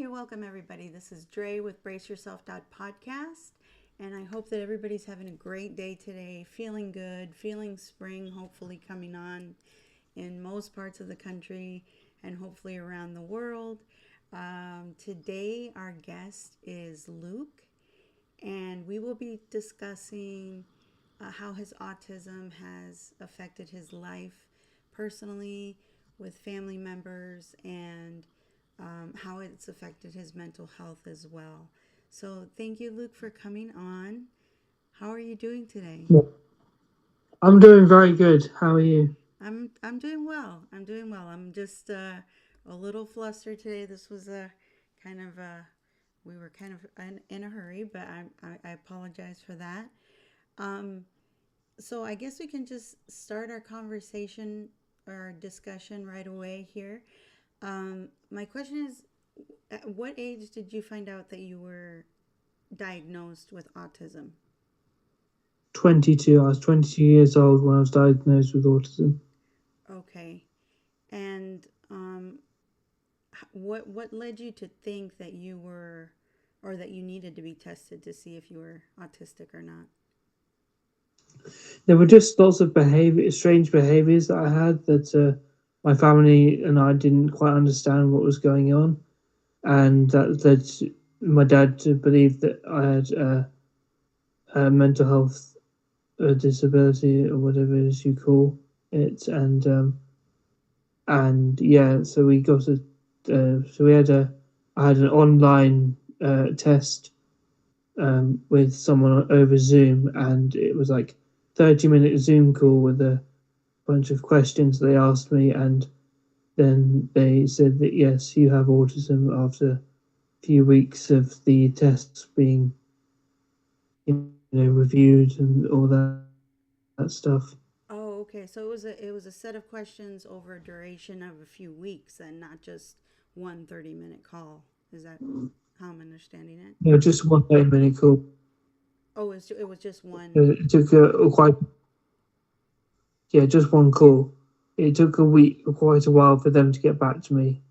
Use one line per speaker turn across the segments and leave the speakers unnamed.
Welcome everybody. This is Dre with Yourself.Podcast, and I hope that everybody's having a great day today, feeling good, feeling spring hopefully coming on in most parts of the country and hopefully around the world. Today our guest is Luke, and we will be discussing how his autism has affected his life personally, with family members, and how it's affected his mental health as well. So thank you, Luke, for coming on. How are you doing today?
Yeah. I'm doing very good. How are you?
I'm doing well. I'm doing well. I'm just a little flustered today. This was a kind of we were kind of in a hurry, but I apologize for that. Um, so I guess we can just start our conversation or discussion right away here. My question is, at what age did you find out that you were diagnosed with autism?
22. I was 22 years old when I was diagnosed with autism.
Okay. And what led you to think that you were, or that you needed to be tested to see if you were autistic or not?
There were just lots of strange behaviors that I had that my family and I didn't quite understand what was going on, and that led my dad to believe that I had a mental health disability or whatever it is you call it, and yeah, so we got a so we had a I had an online test with someone over Zoom, and it was like 30-minute Zoom call with a bunch of questions they asked me, and then they said that yes, you have autism after a few weeks of the tests being reviewed and all that stuff.
Oh, okay. So it was a set of questions over a duration of a few weeks and not just one 30-minute call. Is that how I'm understanding it?
Just one 30-minute call.
Oh, it was just one.
It took quite just one call. It took a week, quite a while for them to get back to me.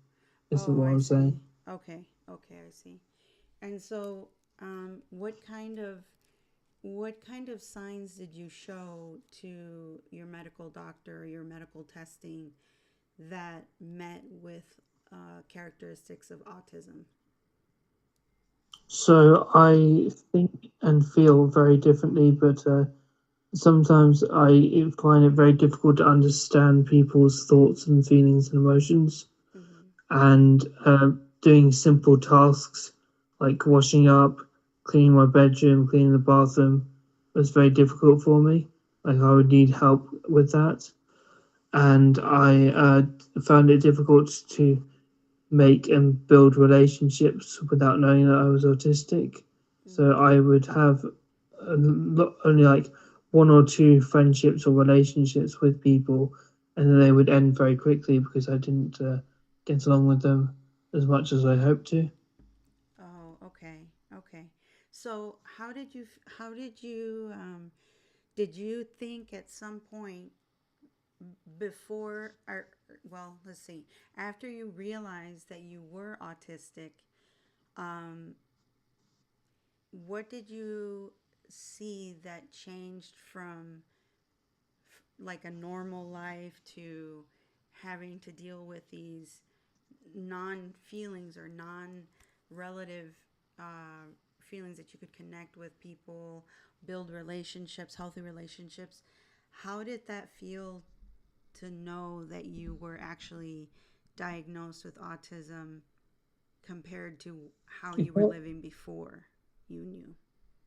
Is
Oh,
what
I
I'm
see.
saying.
Okay, okay, I see. And so, what kind of signs did you show to your medical doctor or your medical testing that met with characteristics of autism?
So I think and feel very differently, but sometimes I find it very difficult to understand people's thoughts and feelings and emotions.
Mm-hmm.
And doing simple tasks like washing up, cleaning my bedroom, cleaning the bathroom was very difficult for me. Like I would need help with that, and I found it difficult to make and build relationships without knowing that I was autistic. So
Mm-hmm.
I would have only like one or two friendships or relationships with people, and then they would end very quickly because I didn't get along with them as much as I hoped to.
Oh, okay, okay. So, did you think at some point before, or, well, let's see, after you realized that you were autistic, um, what did you see that changed from like a normal life to having to deal with these non feelings or non relative feelings that you could connect with people, build relationships, healthy relationships? How did that feel to know that you were actually diagnosed with autism compared to how
It
you were
felt,
living before you knew?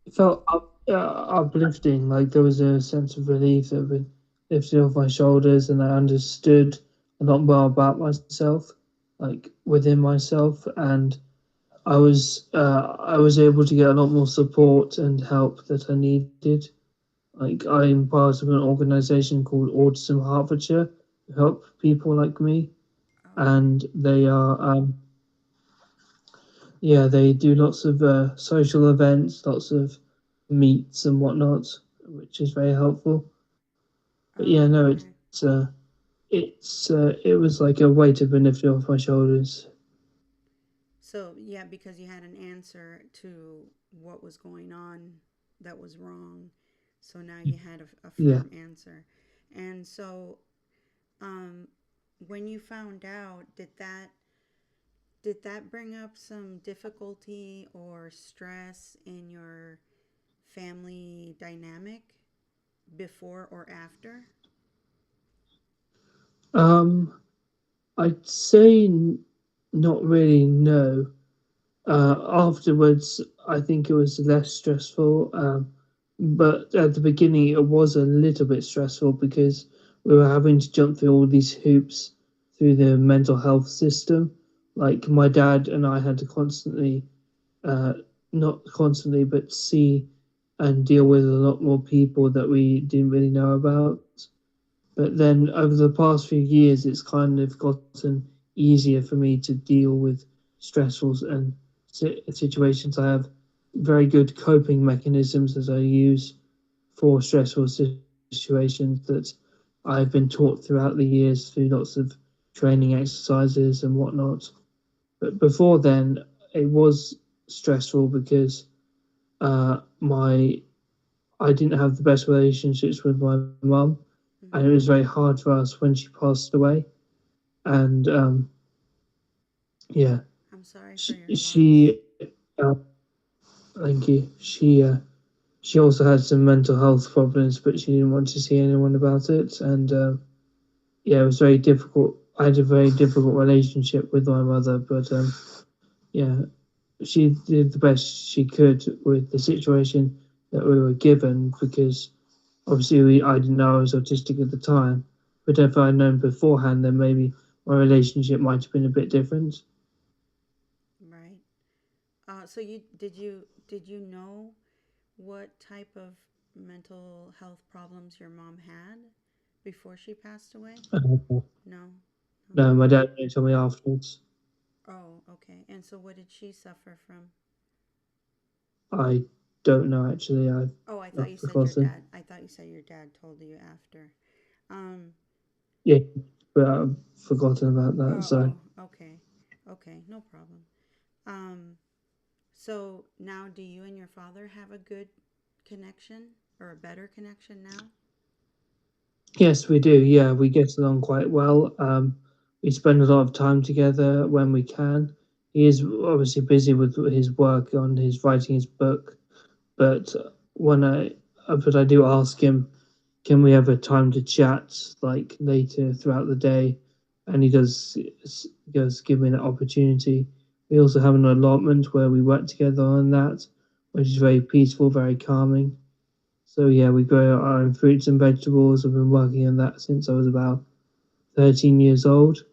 it felt uplifting, like there was a sense of relief that was lifted off my shoulders, and I understood a lot more about myself, like within myself, and I was able to get a lot more support and help that I needed. Like I'm part of an organisation called Autism Hertfordshire to help people like me,
Okay.
and they are they do lots of social events, lots of meets and whatnot, which is very helpful. But yeah, no,
Oh, okay.
it was like a weight had been lifted off my shoulders.
So yeah, because you had an answer to what was going on that was wrong, so now you had a
Yeah.
firm answer. And so, um, when you found out, did that bring up some difficulty or stress in your family dynamic before or after?
Um, I'd say not really. No. Afterwards, I think it was less stressful. But at the beginning, it was a little bit stressful because we were having to jump through all these hoops through the mental health system. Like my dad and I had to constantly, uh, not constantly, but see and deal with a lot more people that we didn't really know about. But then over the past few years, it's kind of gotten easier for me to deal with stressful and situations. I have very good coping mechanisms that I use for stressful situations that I've been taught throughout the years through lots of training exercises and whatnot. But before then, it was stressful because my I didn't have the best relationships with my mum, and it was
Mm-hmm.
very hard for us when she passed away. And yeah,
I'm sorry for
she,
your loss.
she thank you. She also had some mental health problems, but she didn't want to see anyone about it. And yeah, it was very difficult. I had a very difficult relationship with my mother, but yeah, she did the best she could with the situation that we were given because obviously I didn't know I was autistic at the time, but if I'd known beforehand, then maybe my relationship might have been a bit different.
Right. So did you know what type of mental health problems your mom had before she passed away? No.
No,
Okay.
my dad only told me afterwards.
Oh, okay. And so what did she suffer from?
I don't know actually.
Oh, I thought
I've
you said your
forgotten.
dad. I thought you said your dad told you after. Um.
Yeah, but I've forgotten about that.
Oh.
So
Okay. Okay. No problem. Um. So now, do you and your father have a good connection or a better connection now?
yes, we do. Yeah, we get along quite well. We spend a lot of time together when we can. He is obviously busy with his work on his writing his book, but when but I do ask him, can we have a time to chat like later throughout the day? And he does give me that opportunity. We also have an allotment where we work together on that, which is very peaceful, very calming. So yeah, we grow our own fruits and vegetables. I've been working on that since I was about 13 years old.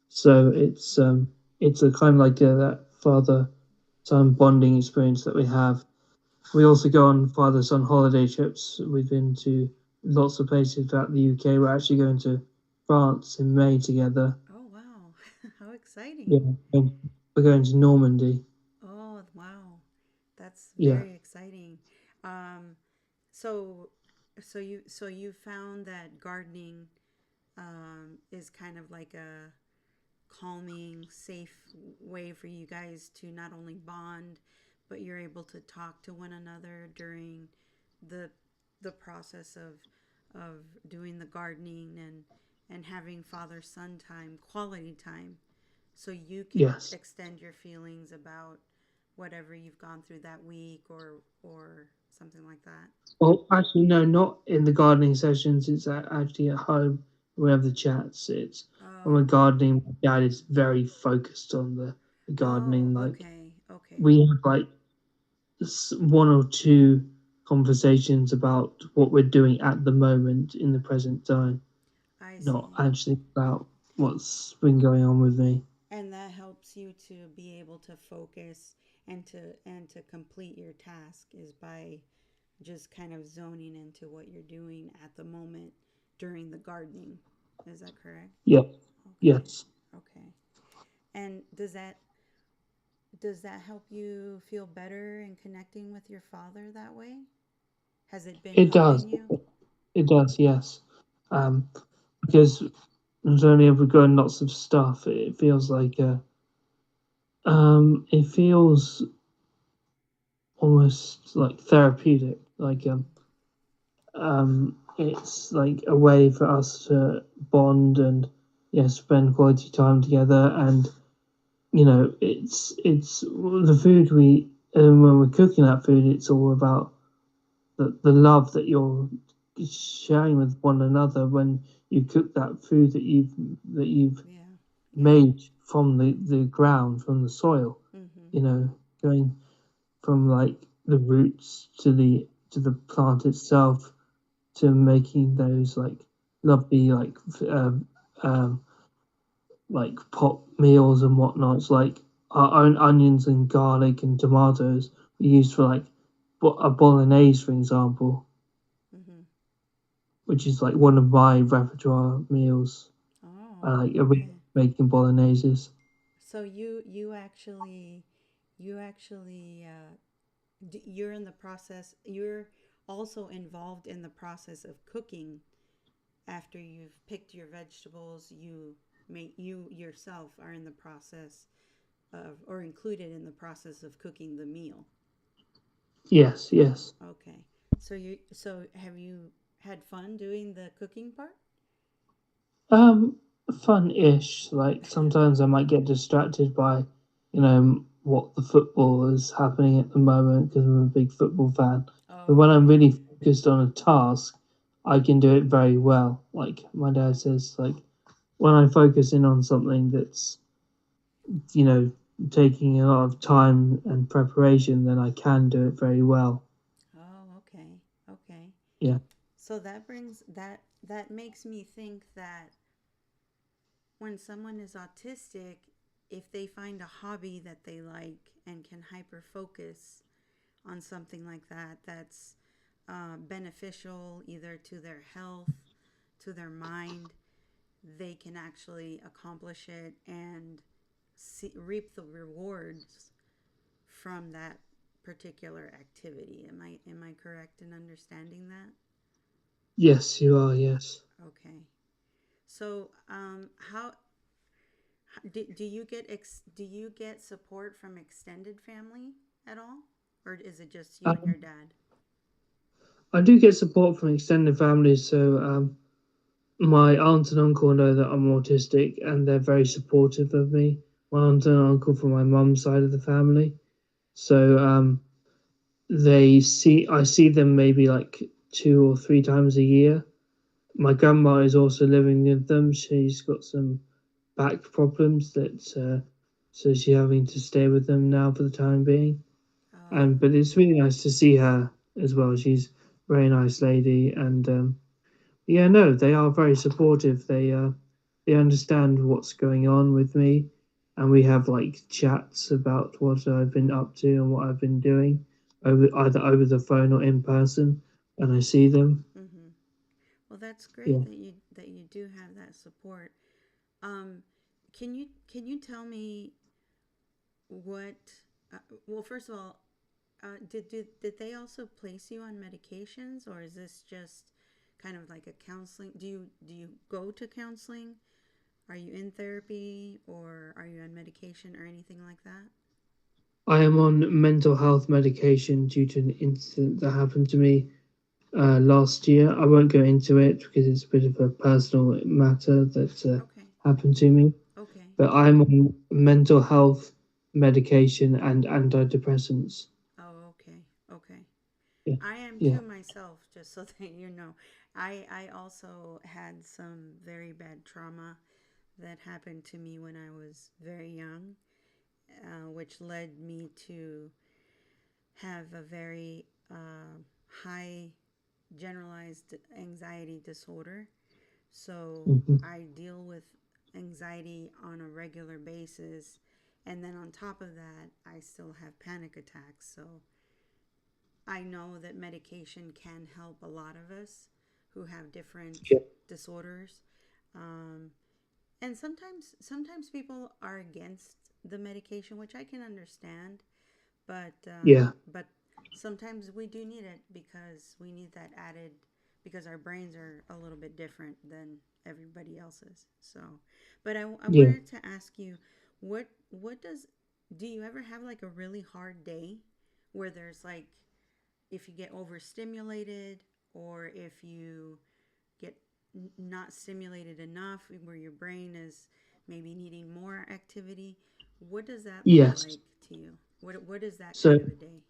So it's a kind of like that father son bonding experience that we have. We also go on father son holiday trips. We've been to lots of places throughout the UK. We're actually going to France in May together.
Oh, wow. How
Yeah,
exciting.
and we're going to Normandy.
Oh, wow. That's
Yeah,
very exciting. Um, so so you found that gardening is kind of like a calming, safe way for you guys to not only bond, but you're able to talk to one another during the the process of doing the gardening and having father son time, quality time, so you can
yes.
extend your feelings about whatever you've gone through that week or something like that.
Well, actually, no, not in the gardening sessions. It's actually at home. We have the chats. It's when we're
Oh.
gardening. My dad is very focused on the
Oh,
gardening. Like
okay. Okay.
we have like one or two conversations about what we're doing at the moment in the present time,
I
not
see.
actually about what's been going on with me.
And that helps you to be able to focus and to complete your task is by just kind of zoning into what you're doing at the moment during the gardening. Is that correct?
Yeah,
Okay.
yes,
Okay. And does that help you feel better in connecting with your father that way? Has it been
it does.
helping you?
It does, yes. Um, because not only have we grown lots of stuff, it feels like It feels almost like therapeutic. It's like a way for us to bond and yeah, spend quality time together. And it's the food we when we're cooking that food, it's all about the love that you're sharing with one another when you cook that food that you've
Yeah. Yeah.
made from the ground, from the soil.
Mm-hmm.
Going from like the roots to the plant itself to making those like lovely um, like pot meals and whatnot. It's like our own onions and garlic and tomatoes we use for like a bolognese, for example,
Mm-hmm.
which is like one of my repertoire meals. I
Oh,
like
okay.
making bologneses.
So you actually you're in the process. You're also involved in the process of cooking after you've picked your vegetables. You yourself are in the process of, or included in the process of cooking the meal.
Yes, yes.
Okay. So have you had fun doing the cooking part?
Um, Fun-ish. Like sometimes I might get distracted by, what the football is happening at the moment because I'm a big football fan. But
Oh,
when I'm
okay.
really focused on a task, I can do it very well. Like my dad says, like when I focus in on something that's, you know, taking a lot of time and preparation, then I can do it very well.
Oh, okay. Okay.
Yeah.
So that makes me think that when someone is autistic, if they find a hobby that they like and can hyper focus on something like that, that's beneficial either to their health, to their mind, they can actually accomplish it and reap the rewards from that particular activity. Am I correct in understanding that?
Yes, you are. Yes.
Okay. So, how do you get support from extended family at all, or is it just you and your dad?
I do get support from extended families, so my aunt and uncle know that I'm autistic, and they're very supportive of me. My aunt and uncle from my mum's side of the family, so I see them maybe like 2 or 3 times a year. My grandma is also living with them. She's got some back problems so she's having to stay with them now for the time being.
Oh,
And but it's really nice to see her as well. She's a very nice lady, and yeah, no, they are very supportive. They understand what's going on with me, and we have like chats about what I've been up to and what I've been doing, over the phone or in person, and I see them.
mm-hmm. Well, that's great
Yeah.
that you do have that support. Um, can you tell me what? Uh, well, first of all, did they also place you on medications, or is this just kind of like a counseling? Do you go to counseling? Are you in therapy, or are you on medication or anything like that?
I am on mental health medication due to an incident that happened to me last year. I won't go into it because it's a bit of a personal matter that
Okay.
happened to me.
Okay.
But I'm on mental health medication and antidepressants.
Oh, okay. Okay.
Yeah,
I am
yeah.
too myself, just so that you know. I also had some very bad trauma that happened to me when I was very young, which led me to have a very high generalized anxiety disorder. So
Hmm.
I deal with anxiety on a regular basis. And then on top of that, I still have panic attacks. So I know that medication can help a lot of us who have different
Yeah,
disorders. Um, and sometimes people are against the medication, which I can understand.
yeah,
But sometimes we do need it because we need that added, because our brains are a little bit different than everybody else's. So, but I
yeah.
wanted to ask you, what does Do you ever have like a really hard day where there's like, if you get overstimulated, or if you get not stimulated enough where your brain is maybe needing more activity? What does that look
Yes.
like to you? What is that
So,
kind of a day?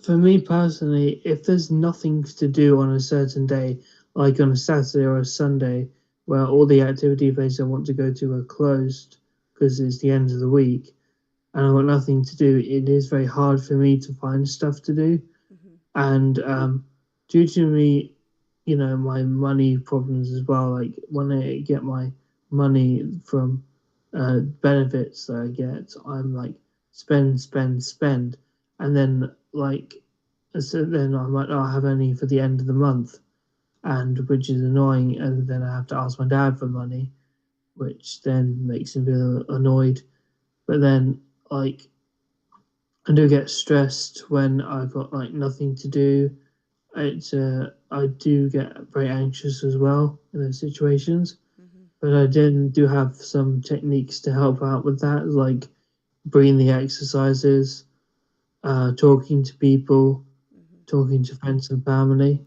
for me personally, if there's nothing to do on a certain day, like on a Saturday or a Sunday, where all the activity places I want to go to are closed because it's the end of the week and I've got nothing to do, it is very hard for me to find stuff to do.
Mm-hmm.
And due to me, my money problems as well, like when I get my money from benefits that I get, I'm like spend, spend, spend, and then like so then I might not have any for the end of the month, and which is annoying, and then I have to ask my dad for money, which then makes him feel annoyed. But then like I do get stressed when I've got like nothing to do. I do get very anxious as well in those situations,
Mm-hmm.
but I then do have some techniques to help out with that, like breathing exercises, talking to people,
Mm-hmm.
talking to friends and family,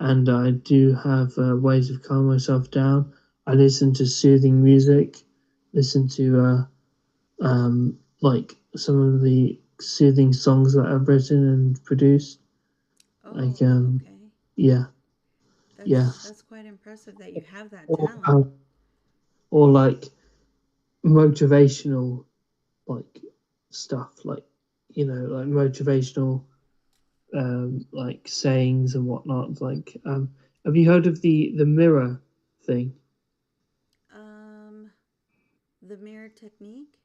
and I do have ways of calming myself down. I listen to soothing music, listen to like some of the soothing songs that I've written and produced. Like
Oh, okay.
yeah, yeah.
That's quite impressive that you have that
or,
talent.
uh, or like motivational like stuff like like motivational like sayings and whatnot like have you heard of the mirror thing?
Um, the mirror technique?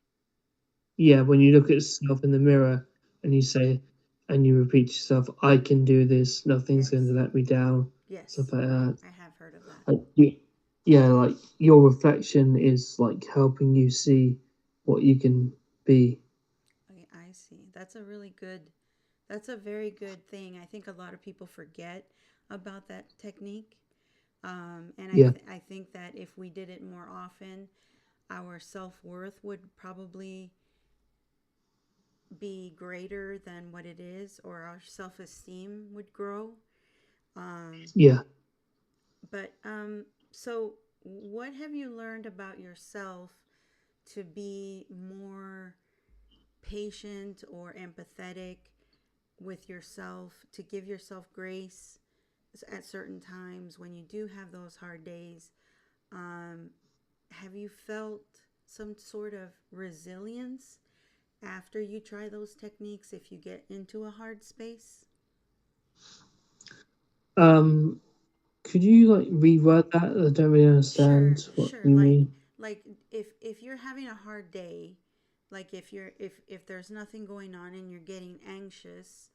Yeah, when you look at yourself in the mirror and you say and you repeat to yourself, I can do this, nothing's going to
Yes.
let me down, stuff
Yes.
like that.
I have heard of that.
Like yeah, like your reflection is like helping you see what you can be.
Okay, I see. That's a very good thing. I think a lot of people forget about that technique.
Yeah,
I think that if we did it more often, our self worth would probably be greater than what it is, or our self esteem would grow. Um,
yeah.
so, what have you learned about yourself to be more patient or empathetic with yourself, to give yourself grace at certain times when you do have those hard days? Um, have you felt some sort of resilience after you try those techniques if you get into a hard space?
um Could you like reword that? I don't really
Sure,
understand what
sure.
you mean.
Like if you're having a hard day, like if there's nothing going on and you're getting anxious,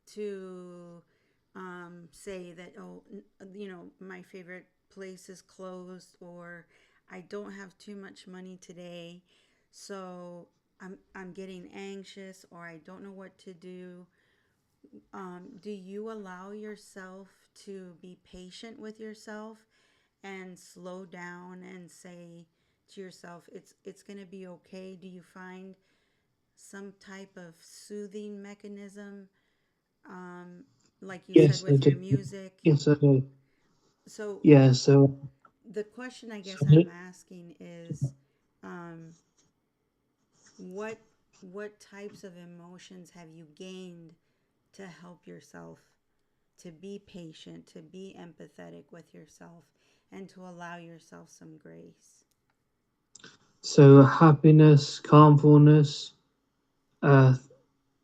to say that, oh, my favorite place is closed, or I don't have too much money today, so I'm getting anxious, or I don't know what to do. Do you allow yourself to be patient with yourself and slow down and say to yourself, it's going to be okay? Do you find some type of soothing mechanism, um, like you said
Yes, I
with
do.
your music?
Yes, I do.
So
Yeah, so,
the question I
so
guess I'm asking is, um, what what types of emotions have you gained to help yourself to be patient, to be empathetic with yourself, and to allow yourself some grace?
so happiness, calmfulness, uh,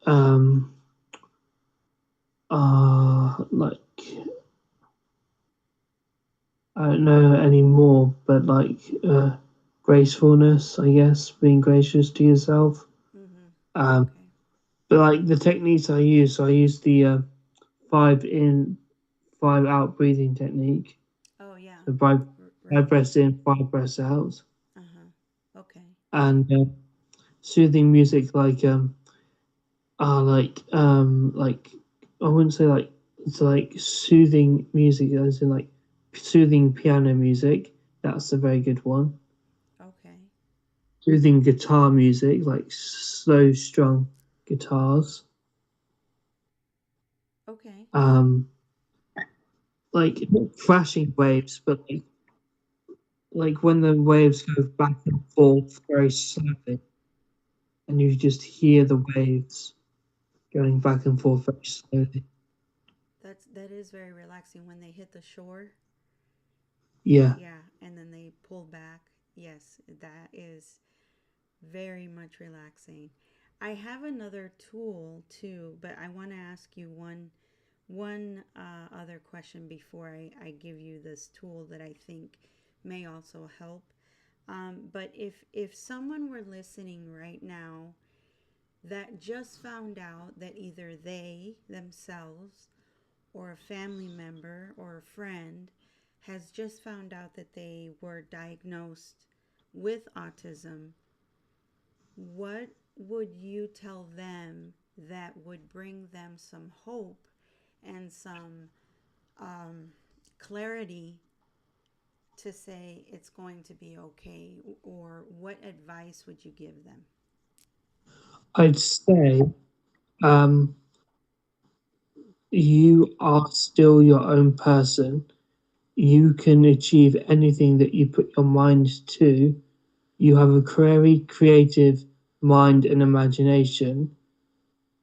um, like I don't know anymore, but like gracefulness, I guess, being gracious to yourself.
Mm-hmm.
Um,
Okay.
but like the techniques I use, so I use the 5 in, 5 out breathing technique.
Oh yeah.
So five
Right.
breaths in, 5 breaths out,
Uh-huh. Okay.
and soothing music like I wouldn't say like it's like soothing music as in like soothing piano music. That's a very good one.
Okay.
soothing guitar music, like slow strung guitars,
Okay.
um, like not crashing waves, but like when the waves go back and forth very slowly, and you just hear the waves going back and forth very slowly.
That is very relaxing when they hit the shore.
Yeah,
Yeah, and then they pull back. Yes, that is very much relaxing. I have another tool too, but I want to ask you one other question before I give you this tool that I think may also help. But if someone were listening right now that just found out that either they themselves or a family member or a friend has just found out that they were diagnosed with autism, what would you tell them that would bring them some hope and some um, clarity to say it's going to be okay? Or what advice would you give them?
I'd say um, you are still your own person. You can achieve anything that you put your mind to. You have a very creative mind and imagination.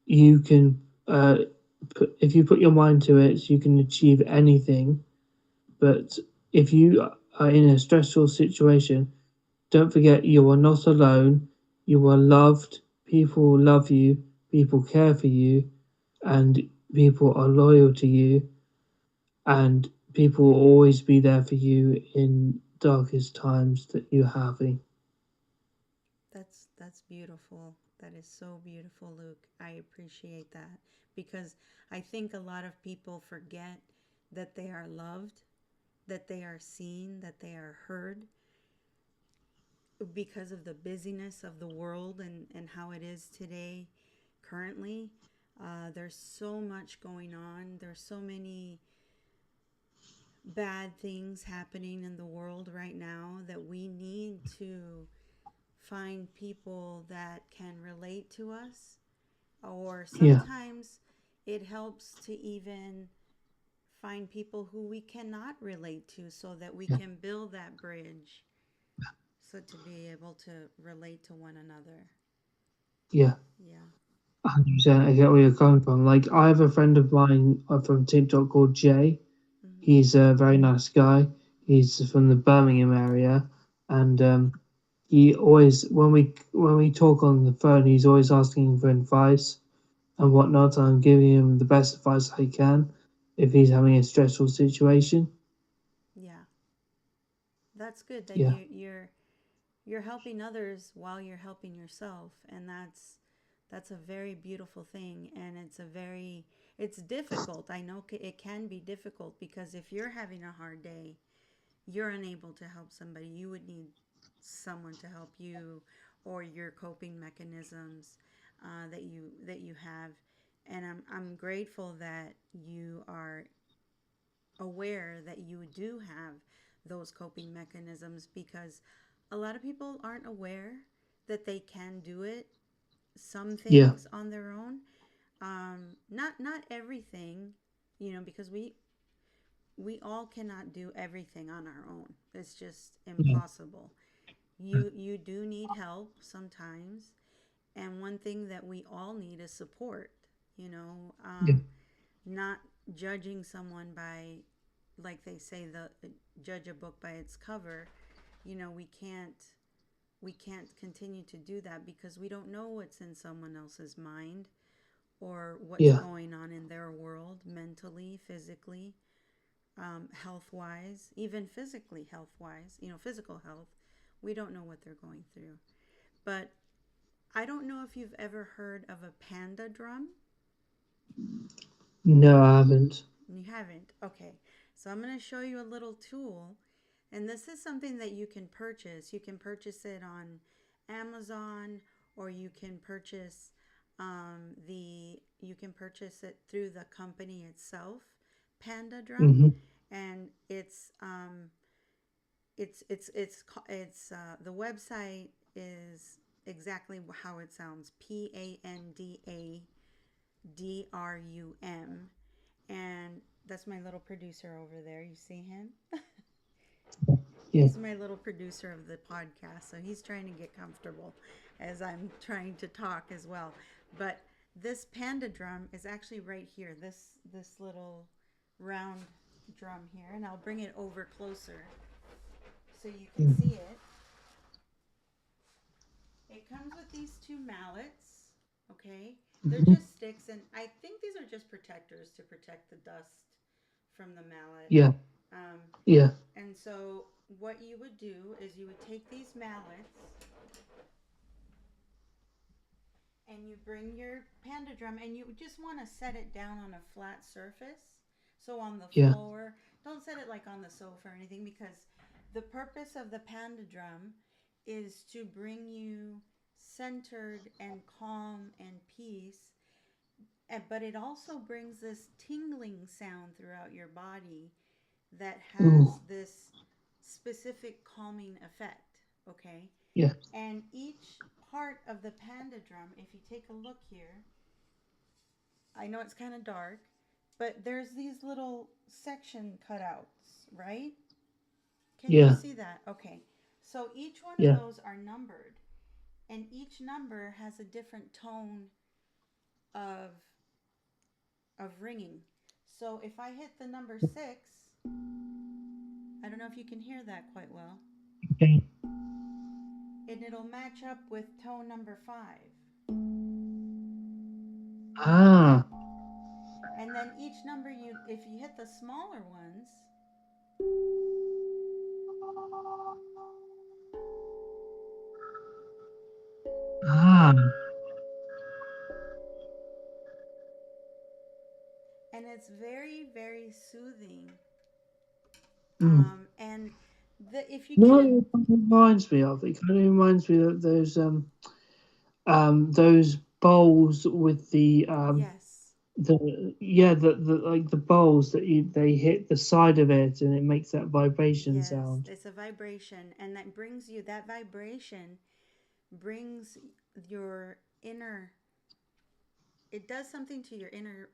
You can, if you put your mind to it, you can achieve anything. But if you are in a stressful situation, don't forget you are not alone. You are loved. People love you. People care for you. And people are loyal to you. And people will always be there for you in darkest times that you're having.
That's beautiful. That is so beautiful, Luke. I appreciate that because I think a lot of people forget that they are loved, that they are seen, that they are heard because of the busyness of the world and how it is today currently. There's so much going on. There's so many bad things happening in the world right now that we need to find people that can relate to us, or
Yeah,
sometimes it helps to even find people who we cannot relate to so that we
yeah,
can build that bridge so to be able to relate to one another.
yeah.
Yeah.
100%. I get where you're coming from. Like, I have a friend of mine from TikTok called Jay.
Hmm.
He's a very nice guy. He's from the Birmingham area, and he always, when we talk on the phone, he's always asking for advice and whatnot. I'm giving him the best advice I can if he's having a stressful situation.
Yeah. That's good that
Yeah,
you're helping others while you're helping yourself, and that's a very beautiful thing, and it's difficult. I know it can be difficult because if you're having a hard day, you're unable to help somebody. You would need someone to help you, or your coping mechanisms that you have. And I'm grateful that you are aware that you do have those coping mechanisms, because a lot of people aren't aware that they can do it, some
yeah,
things on their own. Not everything, because we all cannot do everything on our own. It's just
yeah,
impossible. You do need help sometimes, and one thing that we all need is support. You know,
yeah,
not judging someone by, like they say, the judge a book by its cover. We can't continue to do that because we don't know what's in someone else's mind or what's
yeah,
going on in their world, mentally, physically, health wise, even physically health wise, physical health. We don't know what they're going through. But I don't know if you've ever heard of a panda drum.
no, I haven't.
You haven't? Okay. So I'm going to show you a little tool. And this is something that you can purchase. You can purchase it on Amazon, or you can purchase it through the company itself, Panda Drum.
Hmm.
And it's the website is exactly how it sounds, Pandadrum. And that's my little producer over there. You see him?
Yeah.
He's my little producer of the podcast, so he's trying to get comfortable as I'm trying to talk as well. But this panda drum is actually right here. This little round drum here, and I'll bring it over closer so you can
Mm.
see it. It comes with these two mallets, okay? They're
Mhm.
just sticks, and I think these are just protectors to protect the dust from the mallet.
Yeah.
Um,
Yeah.
and so, what you would do is you would take these mallets and you bring your panda drum and you just want to set it down on a flat surface. So, on the
Yeah.
floor, don't set it like on the sofa or anything because the purpose of the panda drum is to bring you centered and calm and peace. But it also brings this tingling sound throughout your body that has
Ooh.
this specific calming effect, okay?
Yeah.
And each part of the panda drum, if you take a look here, I know it's kind of dark, but there's these little section cutouts, right? Can you
Yeah.
see that? Okay. So each one of
Yeah.
those are numbered, and each number has a different tone of ringing. So if I hit the number 6, I don't know if you can hear that quite well,
Okay.
and it'll match up with tone number 5.
Ah.
And then each number if you hit the smaller ones,
Ah.
and it's very, very soothing.
Mm.
And if you
You
get
know
it,
what it kind of reminds me of? It kind of reminds me of those bowls with
yes,
the yeah the like the bowls that they hit the side of it and it makes that vibration
yes,
sound.
it's a vibration, and that vibration brings your inner, it does something to your inner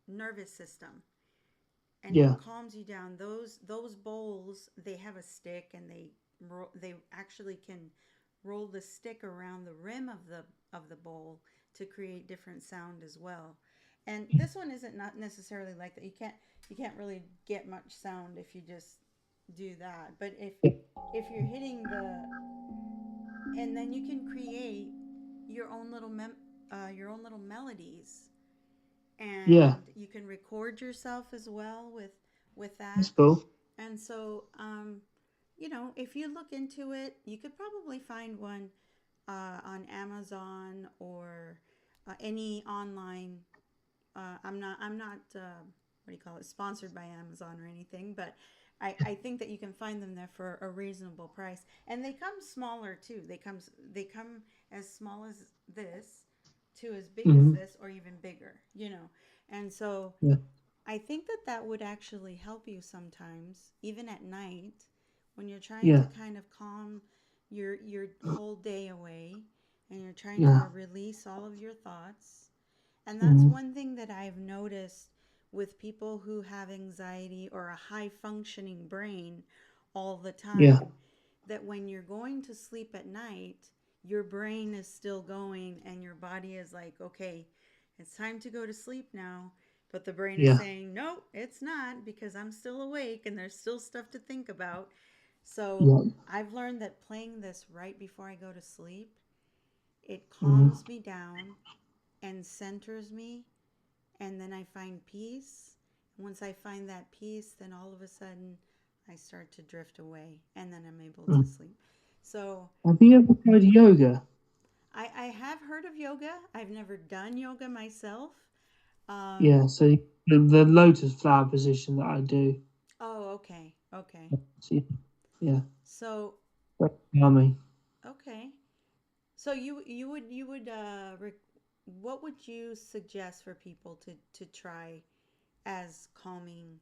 nervous system, and it
Yeah.
calms you down. Those bowls, they have a stick, and they actually can roll the stick around the rim of the bowl to create different sound as well. And this one isn't not necessarily like that. You can't really get much sound if you just do that. But if you're hitting the, and then you can create your own your own little melodies,
Yeah.
and you can record yourself as well with
That's
that.
cool.
And so, if you look into it, you could probably find one on Amazon or any online. I'm not what do you call it? Sponsored by Amazon or anything, but I think that you can find them there for a reasonable price, and they come smaller too. They come as small as this to as big as
Hmm.
this or even bigger. And so
Yeah.
I think that that would actually help you sometimes, even at night, when you're trying to
Yeah.
kind of calm your whole day away, and you're trying to
Yeah.
release all of your thoughts. And that's
Hmm.
one thing that I've noticed with people who have anxiety or a high functioning brain all the
Yeah.
time, that when you're going to sleep at night, your brain is still going and your body is like, okay, it's time to go to sleep now. But the brain is
Yeah.
saying, no, it's not because I'm still awake and there's still stuff to think about. So
Yeah.
I've learned that playing this right before I go to sleep, it
Hmm.
calms me down and centers me, and then I find peace. Once I find that peace, then all of a sudden I start to drift away, and then I'm able to sleep. So
Have you ever tried yoga?
I have heard of yoga. I've never done yoga myself. Um,
Yeah. So the lotus flower position that I do.
oh, okay, okay.
So, yeah.
So
That's yummy.
okay. So what would you suggest for people to try as calming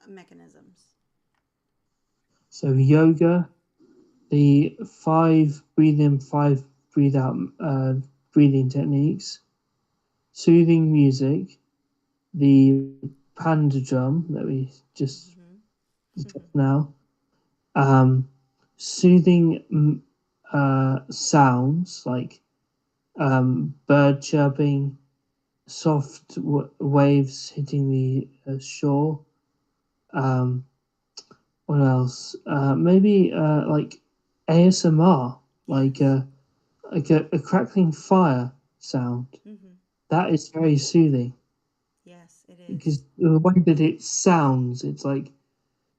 mechanisms?
So yoga, the five breathe in, five breathe out breathing techniques, soothing music, the panda drum that we just discussed
Mm-hmm.
now, um, soothing sounds like bird chirping, soft waves hitting the shore. Um, what else? Maybe like ASMR, like
Yes.
a crackling fire sound.
Mm-hmm.
That is very soothing
Yes, it
because
is.
the way that it sounds, it's like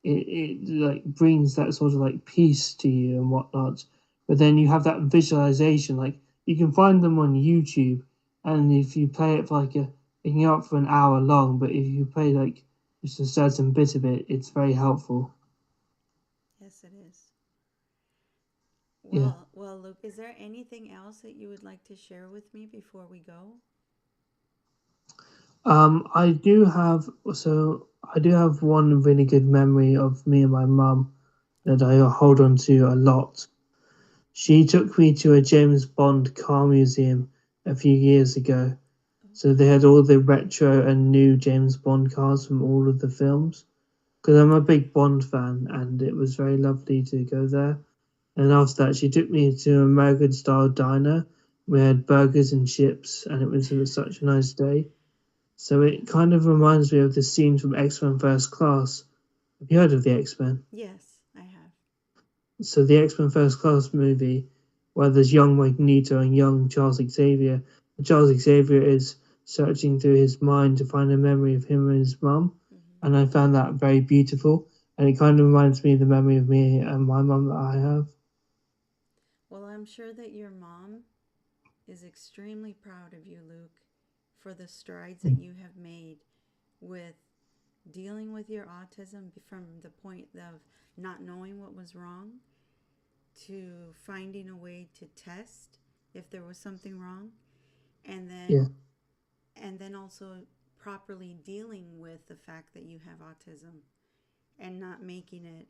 it like brings that sort of like peace to you and whatnot. But then you have that visualization, like you can find them on YouTube, and if you play it for like it can go up for an hour long. But if you play like just a certain bit of it, it's very helpful.
Yes, it is.
Yeah.
Well, Luke, is there anything else that you would like to share with me before we go?
I do have I do have one really good memory of me and my mum that I hold on to a lot. She took me to a James Bond car museum a few years ago. So they had all the retro and new James Bond cars from all of the films. Because I'm a big Bond fan, and it was very lovely to go there. And after that, she took me to an American style diner. We had burgers and chips, and it was such a nice day. So it kind of reminds me of the scene from X Men First Class. Have you heard of the X Men?
Yes, I have.
So the X Men First Class movie, where there's young Magneto and young Charles Xavier. And Charles Xavier is searching through his mind to find a memory of him and his mum,
Mm-hmm.
and I found that very beautiful. And it kind of reminds me of the memory of me and my mum that I have.
Well, I'm sure that your mom is extremely proud of you, Luke, for the strides that you have made with dealing with your autism from the point of not knowing what was wrong to finding a way to test if there was something wrong, and
Yeah,
then also properly dealing with the fact that you have autism and not making it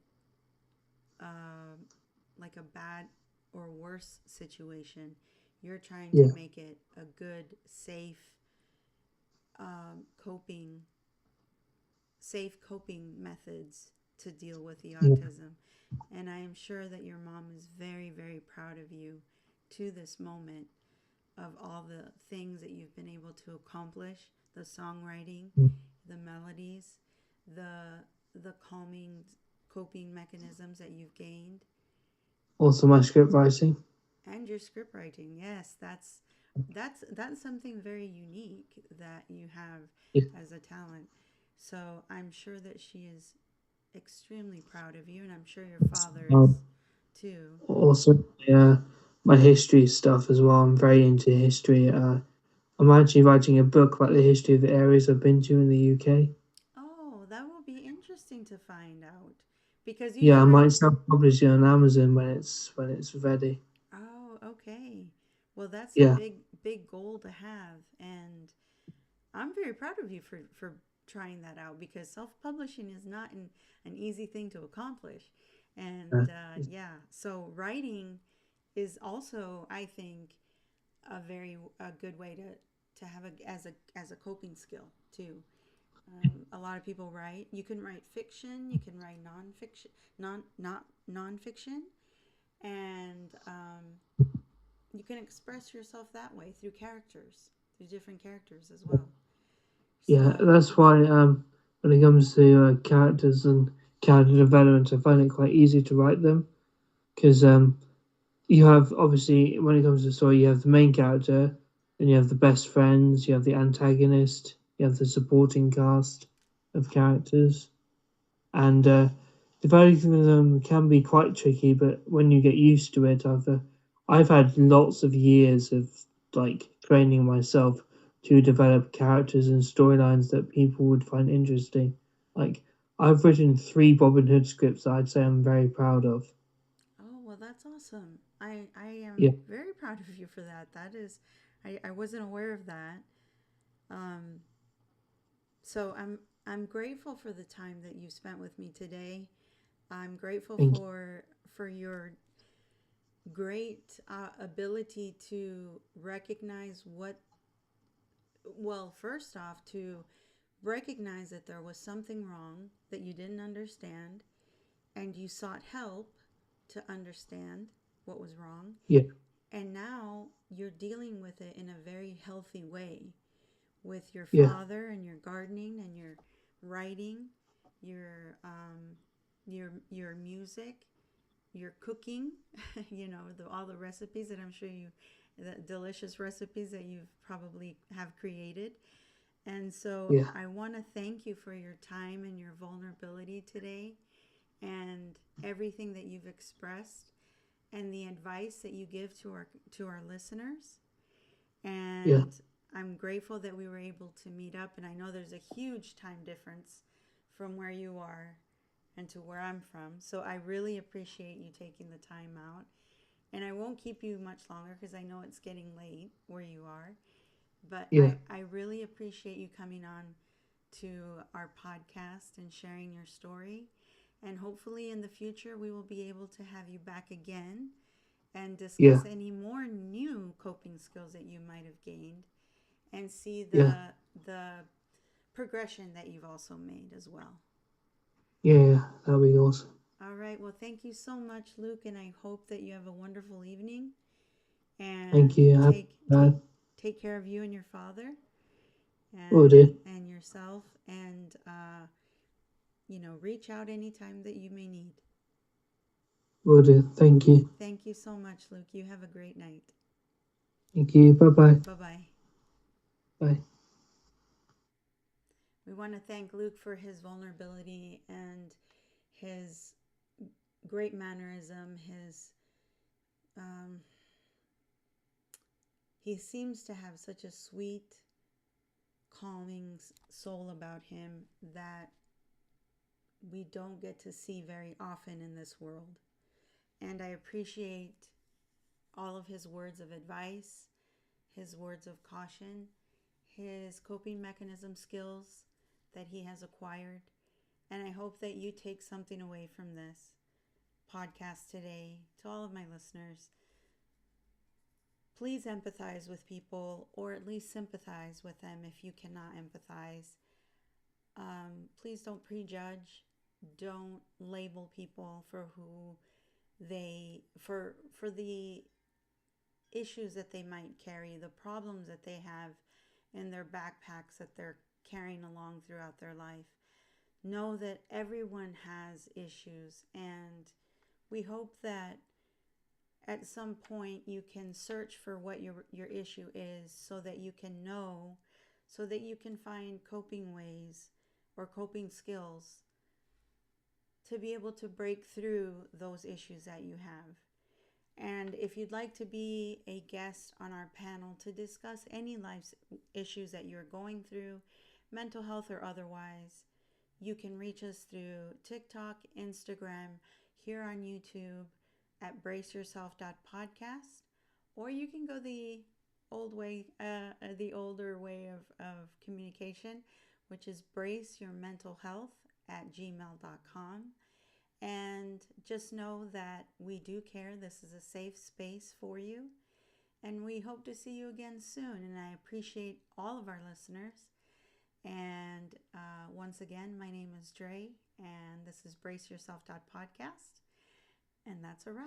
uh, like a bad or worse situation. You're trying to
yeah,
make it a good, coping, safe coping methods to deal with the
yeah.
autism. And I am sure that your mom is very, very proud of you to this moment of all the things that you've been able to accomplish, the songwriting,
Mm.
the melodies, the calming coping mechanisms that you've gained,
Also, my script writing.
and your script writing. Yes, that's something very unique that you have
Yeah.
as a talent. So I'm sure that she is extremely proud of you, and I'm sure your father is
Um,
too.
also, my history stuff as well. I'm very into history. I'm actually writing a book about the history of the areas I've been to in the UK.
Oh, that will be interesting to find out because you
Yeah, I
never.
might self-publish it on Amazon when it's ready.
Oh, okay. Well, that's a
Yeah,
big goal to have, and I'm very proud of you for trying that out because self-publishing is not an easy thing to accomplish. And
uh,
yeah, so writing is also, I think, a good way to have as a coping skill too. A lot of people write. You can write fiction. You can write nonfiction, not nonfiction, and you can express yourself that way through characters, through different characters as well.
yeah.
So
That's why when it comes to characters and character development, I find it quite easy to write them because you have obviously when it comes to the story, you have the main character, then you have the best friends, you have the antagonist, you have the supporting cast of characters, and developing them can be quite tricky. But when you get used to it, I've had lots of years of like training myself to develop characters and storylines that people would find interesting. Like I've written three Robin Hood scripts that I'd say I'm very proud of.
oh, well, that's awesome. I
Yeah,
am very proud of you for that. That is, I wasn't aware of that. Um, so I'm grateful for the time that you spent with me today. I'm grateful
thank you.
for your great ability to recognize what, well, first off, to recognize that there was something wrong that you didn't understand, and you sought help to understand what was wrong.
Yeah.
And now you're dealing with it in a very healthy way with your
Yeah.
father and your gardening and your writing, your music, your cooking, all the recipes that I'm sure the delicious recipes that you've probably have created. And so
Yeah.
I want to thank you for your time and your vulnerability today and everything that you've expressed and the advice that you give to our listeners.
Yeah.
And I'm grateful that we were able to meet up. And I know there's a huge time difference from where you are and to where I'm from. So I really appreciate you taking the time out. And I won't keep you much longer because I know it's getting late where you are. But
Yeah.
I really appreciate you coming on to our podcast and sharing your story. And hopefully in the future, we will be able to have you back again and
Yeah.
discuss any more new coping skills that you might have gained and see
Yeah.
the progression that you've also made as well.
Yeah. Yeah. That'd be awesome.
All right. Well, thank you so much, Luke, and I hope that you have a wonderful evening
Thank
and
you.
take care of you and your father
Will do.
and yourself and reach out anytime that you may need.
Will do. Thank you.
Thank you so much, Luke. You have a great night.
Thank you. Bye bye.
Bye bye.
Bye.
We want to thank Luke for his vulnerability and his great mannerism. Um, he seems to have such a sweet, calming soul about him that we don't get to see very often in this world. And I appreciate all of his words of advice, his words of caution, his coping mechanism skills that he has acquired. And I hope that you take something away from this podcast today. To all of my listeners, please empathize with people, or at least sympathize with them if you cannot empathize. Please don't prejudge. Don't label people for who for the issues that they might carry, the problems that they have in their backpacks that they're carrying along throughout their life. Know that everyone has issues, and we hope that at some point you can search for what your issue is so that you can know, so that you can find coping ways or coping skills to be able to break through those issues that you have. And if you'd like to be a guest on our panel to discuss any life issues that you're going through, mental health or otherwise, you can reach us through TikTok, Instagram, here on YouTube at Yourself.Podcast, or you can go the older way of communication, which is braceyourmentalhealth at gmail.com. And just know that we do care. This is a safe space for you. And we hope to see you again soon. And I appreciate all of our listeners. And once again, my name is Dre, and this is Brace Yourself.Podcast. And that's a wrap.